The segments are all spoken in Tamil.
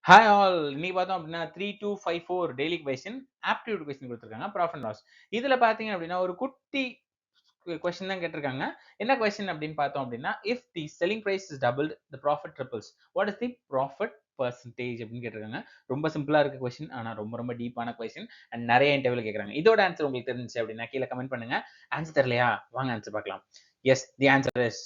ஹாய் ஆல், இன்னைக்கு பார்த்தோம் அப்படின்னா 3254 டெய்லி கொஸ்டின் ஆப்டிடியூட் கொஸ்டின் கொடுத்துருக்காங்க ப்ராஃபிட் அண்ட் லாஸ். இதுல பாத்தீங்க அப்படின்னா ஒரு குட்டி கொஸ்டின் தான் கேட்டிருக்காங்க. என்ன கொஸ்டின் அப்படின்னு பார்த்தோம் அப்படின்னா, if the selling price is doubled the profit triples, what is the profit percentage அப்படின்னு கேட்டிருக்காங்க. ரொம்ப சிம்பிளா இருக்க கொஸ்டின், ஆனா ரொம்ப ரொம்ப டீப்பான கொஸ்டின் அண்ட் நிறைய இன்டர்வியூல கேட்கறாங்க. இதோட ஆன்சர் உங்களுக்கு தெரிஞ்சுச்சு அப்படின்னா கீழே கமெண்ட் பண்ணுங்க. ஆன்சர் தெரியலையா, வாங்க ஆன்சர் பார்க்கலாம். S, the answer is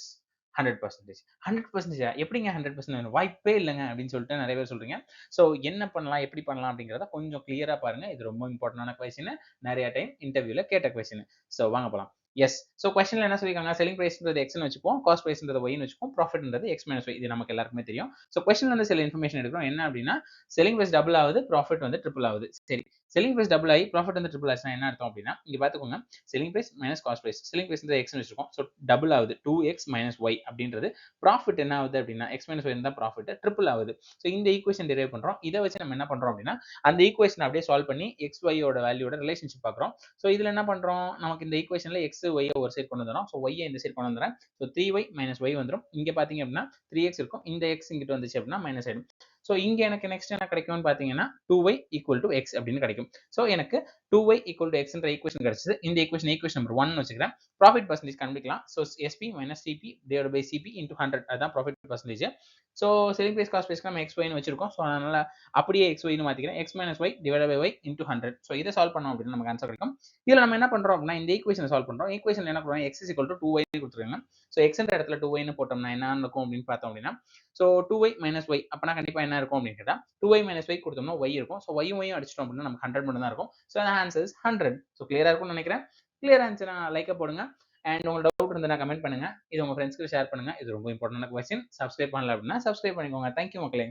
100%. 100% எப்படிங்க 100% வாய்ப்பே இல்லைங்க அப்படின்னு சொல்லிட்டு நிறைய பேர் சொல்றீங்க. ஸோ என்ன பண்ணலாம், எப்படி பண்ணலாம் அப்படிங்கிறத கொஞ்சம் கிளியரா பாருங்க. இது ரொம்ப இம்பார்ட்டன்டான கொஸ்டின், நிறைய டைம் இன்டர்வியூல கேட்ட கொஸ்டின். ஸோ வாங்க போலாம். எஸ், ஸோ கொஸ்டின்ல என்ன சொல்லியிருக்காங்க, செல்லிங் பிரைஸ்ன்றது எக்ஸ்னு வச்சுப்போம், காஸ்ட் பிரைஸ்ன்றது ஒய்னு வச்சுப்போம், ப்ராஃபிட்ன்றது எக்ஸ் மைனஸ் ஒய். இது நமக்கு எல்லாருக்குமே தெரியும். ஸோ கொஸ்டின்ல வந்து சில இன்ஃபர்மேஷன் எடுக்கிறோம். என்ன அப்படின்னா, செல்லிங் பிரைஸ் டபுள் ஆகுது, ப்ராஃபிட் வந்து ட்ரிபிள் ஆகுது. சரி, செல்லிங் பிரைஸ் டபுள் ஆகி ப்ராஃபிட் வந்து ட்ரிபிள் ஆச்சுன்னா என்ன அர்த்தம் அப்படின்னா, இங்க பாத்துக்கோங்க, selling price minus cost price, selling price x வச்சிருக்கோம். ஸோ டபுள் ஆகுது, 2x மைனஸ் ஒய் அப்படின்றது. ப்ராஃபிட் என்ன ஆகுது அப்படின்னா, எக்ஸ் மைனஸ் ஒய் தான் ப்ராஃபிட், ட்ரிபிள் ஆகுது. ஸோ இந்த ஈக்குவேஷன் டிரைவ் பண்றோம். இதை வச்சு நம்ம என்ன பண்றோம் அப்படின்னா, அந்த ஈக்குவேஷன் அப்படியே சால்வ் பண்ணி எக்ஸ் ஒய்யோட வேல்யூட ரிலேஷன்ஷிப் பார்க்குறோம். ஸோ இதுல என்ன பண்றோம், நமக்கு இந்த ஈக்குவேஷன்ல எக்ஸ் ஒய் ஒரு சைடு கொண்டு வந்துடும். ஸோ ஒய்யை இந்த சைடு கொண்டு வந்துடுறேன். ஸோ 3y மைனஸ் ஒய் வந்துடும். இங்க பாத்தீங்க அப்படின்னா 3x இருக்கும், இந்த எக்ஸ் இங்கிட்டு வந்துச்சு அப்படின்னா மைனஸ் ஆயிடும். ஸோ இங்க எனக்கு நெக்ஸ்ட் என்ன கிடைக்கும்னு பாத்தீங்கன்னா 2y ஈக்குவல் டு எக்ஸ் அப்படின்னு கிடைக்கும். ஸோ எனக்கு 2y ஈக்குவல் டு எக்ஸ்ன்ற ஈக்குவேஷன் கிடைச்சது. இந்த ஈக்குவேஷன் நம்பர் 1 வச்சுக்கிறேன். ப்ராஃபிட் பர்சன்டேஜ் கண்டுபிடிக்கலாம். So SP minus CP divide by CP into 100, அதுதான் profit percentage. So selling price cost பிரைஸ்க்கு நம்ம எக்ஸ் ஒய்னு வச்சிருக்கோம். ஸோ அதனால அப்படியே எக்ஸ் ஒய்னு மாத்திக்கிறேன். X minus Y divide by Y into 100. So இதை சால்வ் பண்ணோம் அப்படின்னா நமக்கு ஆன்சர் கிடைக்கும். இதுல நம்ம என்ன பண்றோம் அப்படின்னா, இந்த ஈக்குவேஷன் சால்வ் பண்றோம். ஈக்குவேஷன் என்ன பண்ணுவோம், X is equal to 2y கொடுத்துருக்காங்க. ஸோ எக்ஸ்ன்ற இடத்துல 2y போட்டோம்னா என்ன இருக்கும் அப்படின்னு பார்த்தோம் அப்படின்னா, ஸோ 2y மைனஸ் ஒய் அப்பனா கண்டிப்பா என்ன இருக்கும் அப்படின்னு கேட்டா 2y மைனஸ் ஒய் கொடுத்தோம்னா ஒய் இருக்கும். ஸோ ஒய்யும் அடிச்சிட்டோம் அப்படின்னா நமக்கு 100 மட்டும் தான் இருக்கும். So answer is 100. ஸோ கிளியரா இருக்கும்னு நினைக்கிறேன். கிளியர் ஆன்சர் லைக்கை போடுங்க. அண்ட் உங்களுக்கு டவுட் இருந்தா கமெண்ட் பண்ணுங்க. இது உங்க ஃப்ரெண்ட்ஸ்க்கு ஷேர் பண்ணுங்க. இது ரொம்ப இம்பார்ட்டன்டான கொஸ்டின். சப்ஸ்கிரைப் பண்ணல அப்படின்னா சப்ஸ்கிரைப் பண்ணிக்கோங்க. தேங்க்யூ மக்களே.